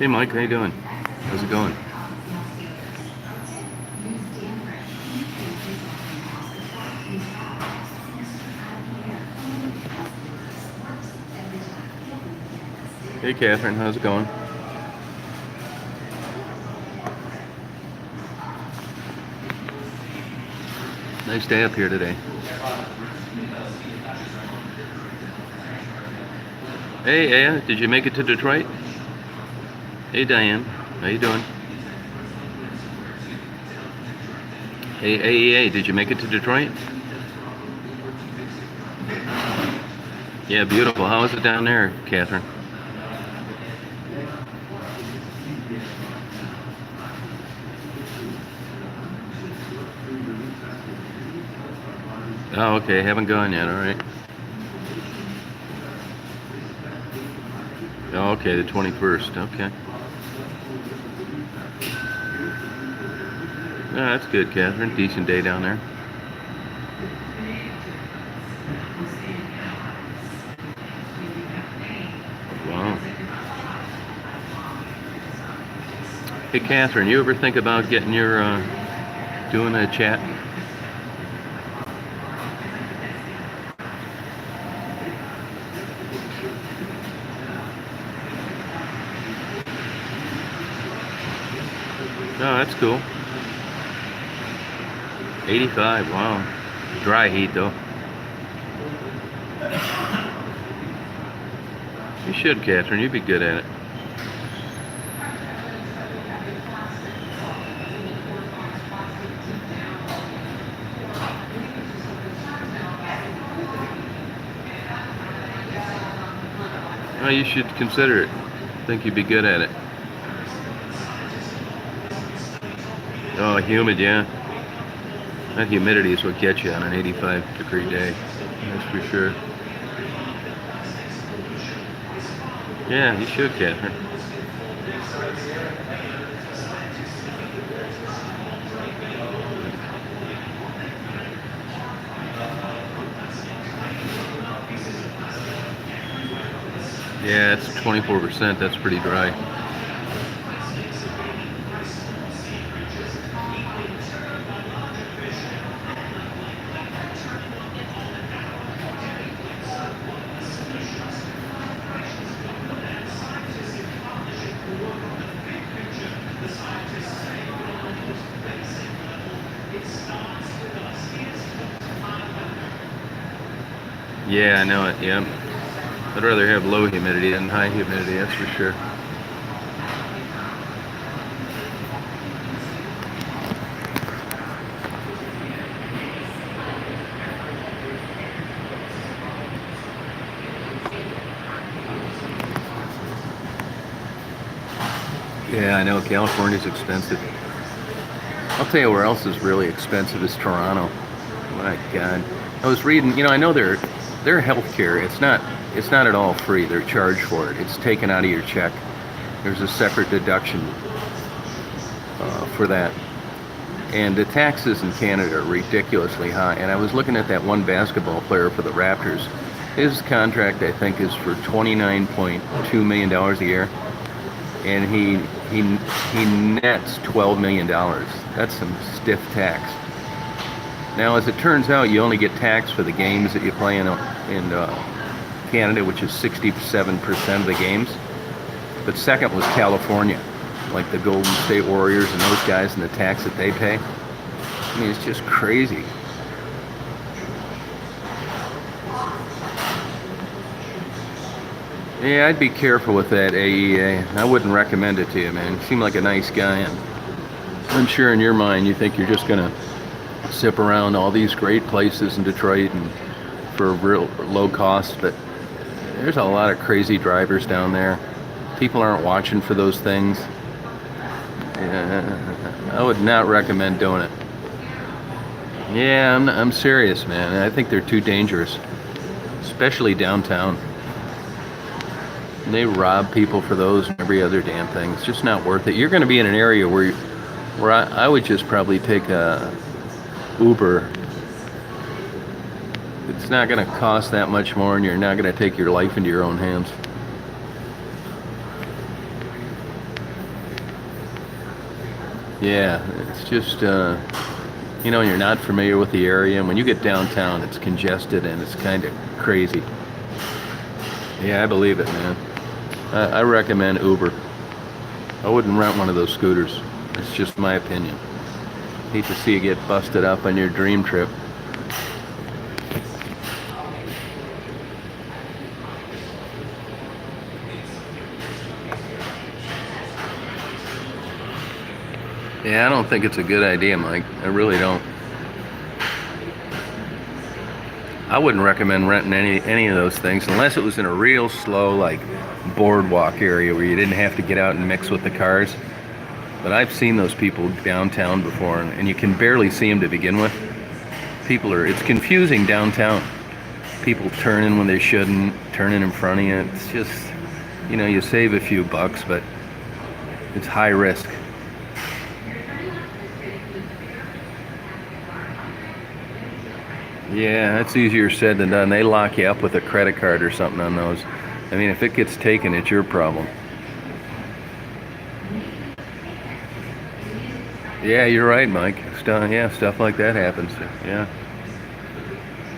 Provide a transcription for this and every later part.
Hey Mike, how you doing? How's it going? Hey Catherine, how's it going? Nice day up here today. Hey Aya, did you make it to Detroit? Hey Diane, how you doing? Hey AEA, did you make it to Detroit? Yeah, beautiful. How is it down there, Catherine? Oh, okay, haven't gone yet, alright. Oh, okay, the 21st, okay. Oh, that's good, Catherine. Decent day down there. Wow. Hey, Catherine, you ever think about getting your, doing a chat? Oh, that's cool. 85, wow. Dry heat, though. You should, Catherine. You'd be good at it. Oh, you should consider it. I think you'd be good at it. Oh, humid, yeah. That humidity is what gets you on an 85-degree day. That's for sure. Yeah, you should, Catherine. Yeah, it's 24%. That's pretty dry. Yeah, I know it, yeah. I'd rather have low humidity than high humidity, that's for sure. Yeah, I know, California's expensive. I'll tell you where else is really expensive is Toronto. My God. I was reading, I know their healthcare, it's not at all free. They're charged for it. It's taken out of your check. There's a separate deduction for that. And the taxes in Canada are ridiculously high. And I was looking at that one basketball player for the Raptors. His contract, I think, is for $29.2 million a year. And he nets $12 million. That's some stiff tax. Now, as it turns out, you only get taxed for the games that you play in Canada, which is 67% of the games. But second was California, like the Golden State Warriors and those guys and the tax that they pay. I mean, it's just crazy. Yeah, I'd be careful with that AEA. I wouldn't recommend it to you, man. You seem like a nice guy, and I'm sure in your mind you think you're just gonna zip around all these great places in Detroit and for real low cost, but there's a lot of crazy drivers down there. People aren't watching for those things. Yeah, I would not recommend doing it. Yeah, I'm serious, man. I think they're too dangerous, especially downtown. And they rob people for those and every other damn thing. It's just not worth it. You're going to be in an area where I would just probably take a Uber. It's not going to cost that much more, and you're not going to take your life into your own hands. Yeah, it's just, you're not familiar with the area, and when you get downtown, it's congested and it's kind of crazy. Yeah, I believe it, man. I recommend Uber. I wouldn't rent one of those scooters. It's just my opinion. Hate to see you get busted up on your dream trip. Yeah, I don't think it's a good idea, Mike. I really don't. I wouldn't recommend renting any of those things unless it was in a real slow, like, boardwalk area where you didn't have to get out and mix with the cars. But I've seen those people downtown before, and you can barely see them to begin with. It's confusing downtown. People turning when they shouldn't, turning in front of you. It's just, you save a few bucks, but it's high risk. Yeah, that's easier said than done. They lock you up with a credit card or something on those. I mean, if it gets taken, it's your problem. Yeah, you're right, Mike. Stuff like that happens. Yeah.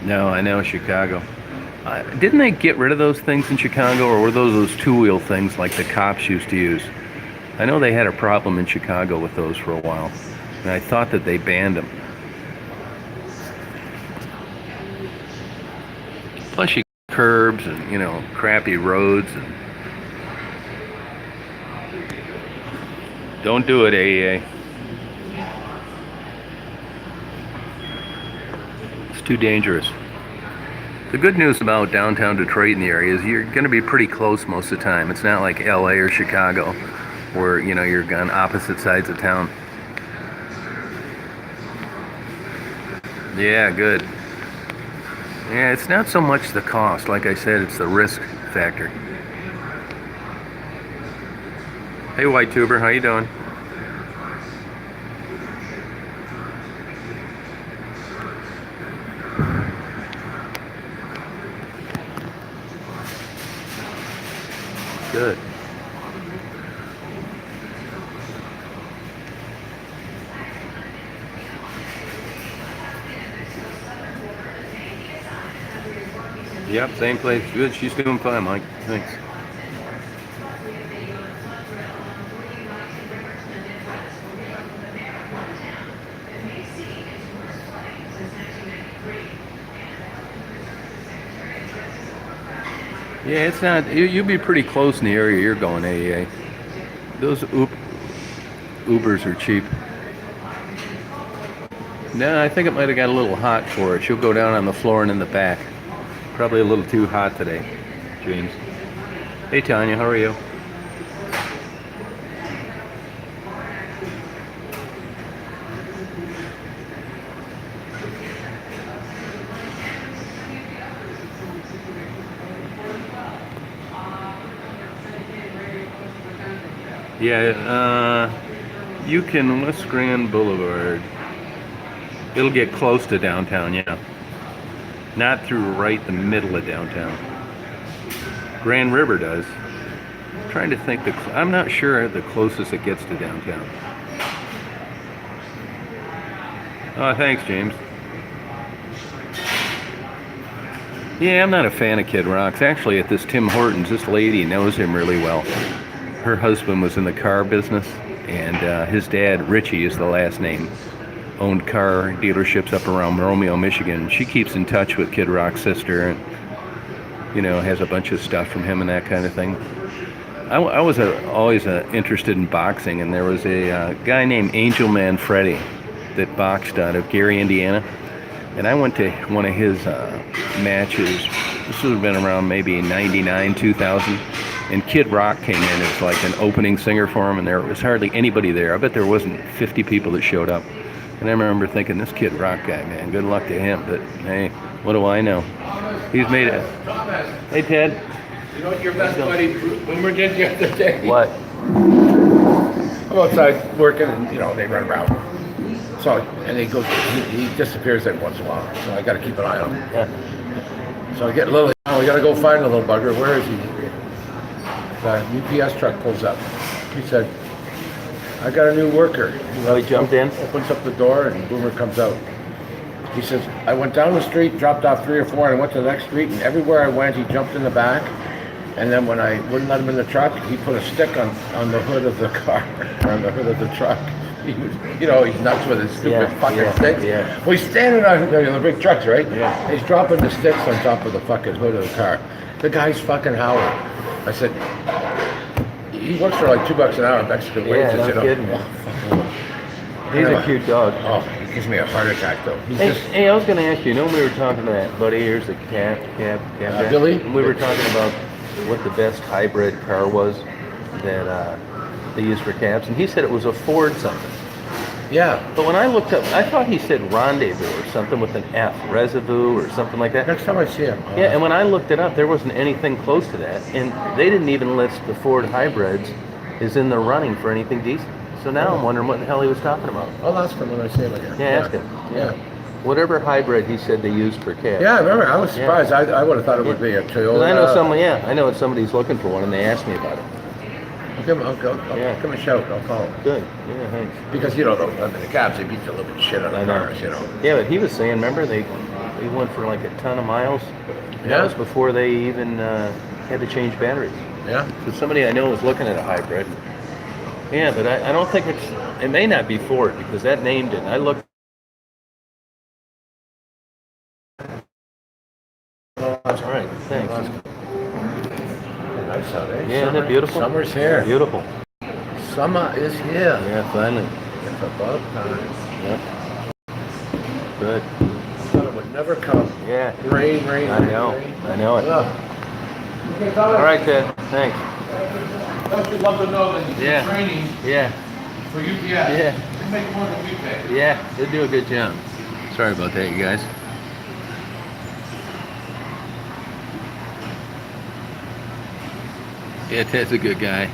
No, I know, Chicago. Didn't they get rid of those things in Chicago, or were those two-wheel things like the cops used to use? I know they had a problem in Chicago with those for a while, and I thought that they banned them. Plus, you curbs and crappy roads, and don't do it, AEA. It's too dangerous. The good news about downtown Detroit and the area is you're going to be pretty close most of the time. It's not like LA or Chicago where you're on opposite sides of town. Yeah, good. Yeah, it's not so much the cost. Like I said, it's the risk factor. Hey, White Tuber, how you doing? Good. Yep, same place. Good. She's doing fine, Mike. Thanks. Yeah, it's not. You'll be pretty close in the area you're going, AEA. Those Ubers are cheap. No, I think it might have got a little hot for her. She'll go down on the floor and in the back. Probably a little too hot today, James. Hey, Tanya, how are you? Yeah, you can West Grand Boulevard. It'll get close to downtown, yeah. Not through right the middle of downtown. Grand River does. I'm trying to think. I'm not sure the closest it gets to downtown. Oh, thanks, James. Yeah, I'm not a fan of Kid Rock's. Actually, at this Tim Hortons, this lady knows him really well. Her husband was in the car business, and his dad, Richie is the last name, owned car dealerships up around Romeo, Michigan. She keeps in touch with Kid Rock's sister, and has a bunch of stuff from him and that kind of thing. I was always interested in boxing, and there was a guy named Angel Man Freddy that boxed out of Gary, Indiana. And I went to one of his matches. This would have been around maybe 99, 2000. And Kid Rock came in as like an opening singer for him, and there was hardly anybody there. I bet there wasn't 50 people that showed up. And I remember thinking, this Kid Rock guy, man, good luck to him. But hey, what do I know? He's made it. Hey, Ted. You know what your best buddy Boomer did the other day? What? I'm outside working, and they run around. So, and he goes, he disappears every once in a while. So I got to keep an eye on him. Yeah. So I get we got to go find the little bugger. Where is he? The UPS truck pulls up. He said, I got a new worker. He jumped in? Opens up the door, and Boomer comes out. He says, I went down the street, dropped off 3 or 4, and I went to the next street, and everywhere I went, he jumped in the back. And then when I wouldn't let him in the truck, he put a stick on the hood of the car, or on the hood of the truck. He was, he's nuts with his stupid fucking sticks. Yeah. Well, he's standing on the big trucks, right? Yeah. He's dropping the sticks on top of the fucking hood of the car. The guy's fucking howling. I said, he works for like $2 an hour Mexican wages. Yeah, no kidding. He's a cute dog. Oh, he gives me a heart attack though. Hey, I was going to ask you. When we were talking to that buddy, here's the cab Billy. And we were talking about what the best hybrid car was that they used for cabs, and he said it was a Ford something. Yeah. But when I looked up, I thought he said Rendezvous or something with an F, Reservoir or something like that. Next time I see him. Yeah, and when I looked it up, there wasn't anything close to that, and they didn't even list the Ford hybrids is in the running for anything decent. So now I'm wondering what the hell he was talking about. I'll ask him when I see him again. Yeah, ask him. Yeah. Whatever hybrid he said they used for cabs. Yeah, I remember. I was surprised. Yeah. I would have thought it would be a Toyota. I know someone. Yeah, I know it's somebody's looking for one, and they asked me about it. I'll give him a shout. I'll call him. Good. Yeah, thanks. Because the cabs, they beat the living shit out of cars. Yeah, but he was saying, remember they went for like a ton of miles. Yeah. That was before they even had to change batteries. Yeah. So somebody I know was looking at a hybrid. Yeah, but I don't think it may not be Ford because that name didn't. I looked. All right, thanks. Nice out, eh? Yeah, isn't it beautiful? Summer's here. Beautiful. Summer is here. Yeah, finally. It's about time. Yep. Good. I thought it would never come. Yeah. Rain. I know. Rain. I know it. Ugh. All right, Ted. Thanks. Don't you love to know that Yeah. training Yeah. for UPS? Yeah. They make more than we pay. Yeah, they do a good job. Sorry about that, you guys. Yeah, Ted's a good guy.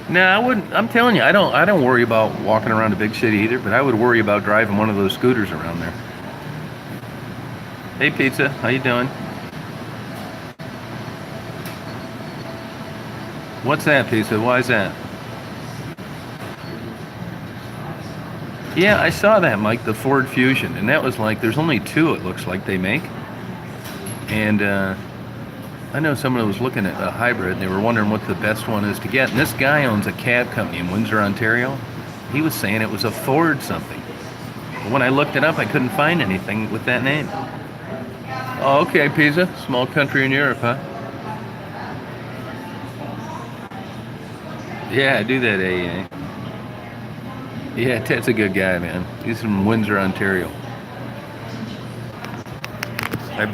No, I wouldn't. I'm telling you, I don't worry about walking around a big city either, but I would worry about driving one of those scooters around there. Hey, Pizza, how you doing? What's that, Pizza? Why is that? Yeah, I saw that, Mike, the Ford Fusion, and that was like, there's only 2 it looks like they make. And I know someone was looking at a hybrid, and they were wondering what the best one is to get. And this guy owns a cab company in Windsor, Ontario. He was saying it was a Ford something. But when I looked it up, I couldn't find anything with that name. Oh, okay, Pisa. Small country in Europe, huh? Yeah, I do that, eh? Yeah, Ted's a good guy, man. He's from Windsor, Ontario.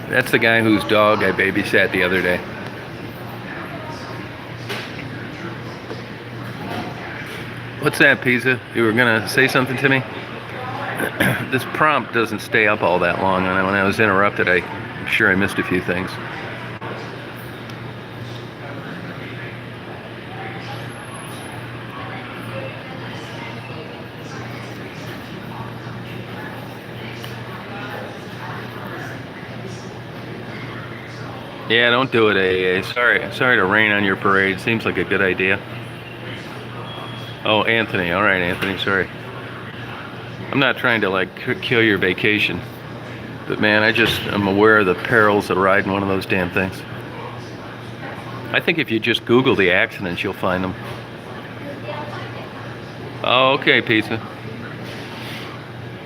That's the guy whose dog I babysat the other day. What's that, Pisa? You were gonna say something to me? This prompt doesn't stay up all that long, and when I was interrupted, I'm sure I missed a few things. Yeah, don't do it, AA. Sorry to rain on your parade. Seems like a good idea. Oh, Anthony. All right, Anthony. Sorry. I'm not trying to like kill your vacation, but man, I'm aware of the perils of riding one of those damn things. I think if you just Google the accidents, you'll find them. Oh, okay, Pizza.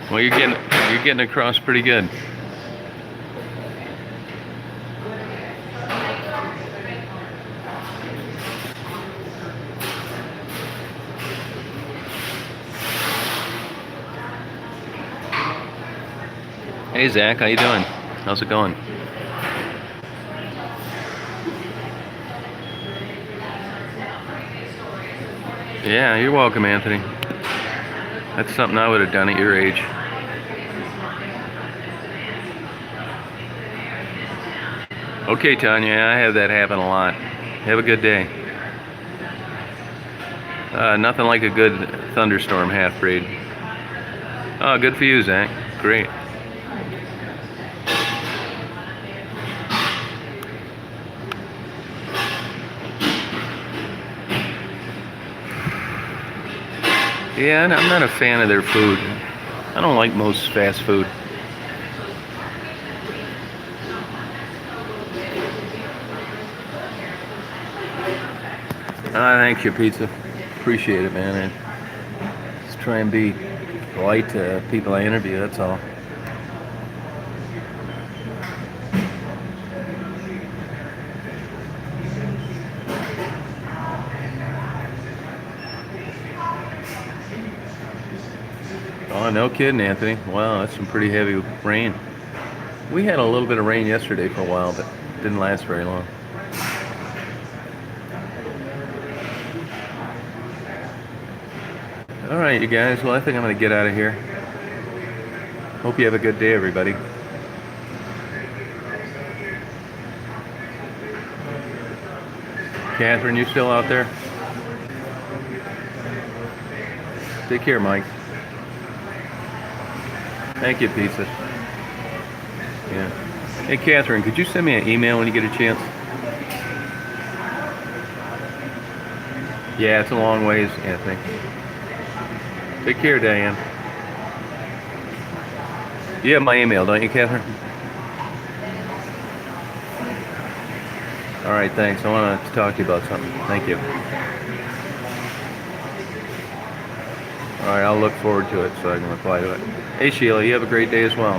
Well, you're getting across pretty good. Hey Zach, how you doing? How's it going? Yeah, you're welcome, Anthony. That's something I would have done at your age. Okay, Tanya, I have that happen a lot. Have a good day. Nothing like a good thunderstorm half breed. Oh, good for you, Zach. Great. Yeah, and I'm not a fan of their food. I don't like most fast food. Thanks, your pizza. Appreciate it, man. I just try and be polite to people I interview, that's all. Oh, no kidding, Anthony. Wow, that's some pretty heavy rain. We had a little bit of rain yesterday for a while, but it didn't last very long. All right, you guys. Well, I think I'm going to get out of here. Hope you have a good day, everybody. Catherine, you still out there? Take care, Mike. Thank you, pizza. Yeah. Hey, Catherine, could you send me an email when you get a chance? Yeah, it's a long ways, Anthony. Take care, Diane. You have my email, don't you, Catherine? All right, thanks. I want to talk to you about something. Thank you. All right, I'll look forward to it so I can reply to it. Hey, Sheila, you have a great day as well.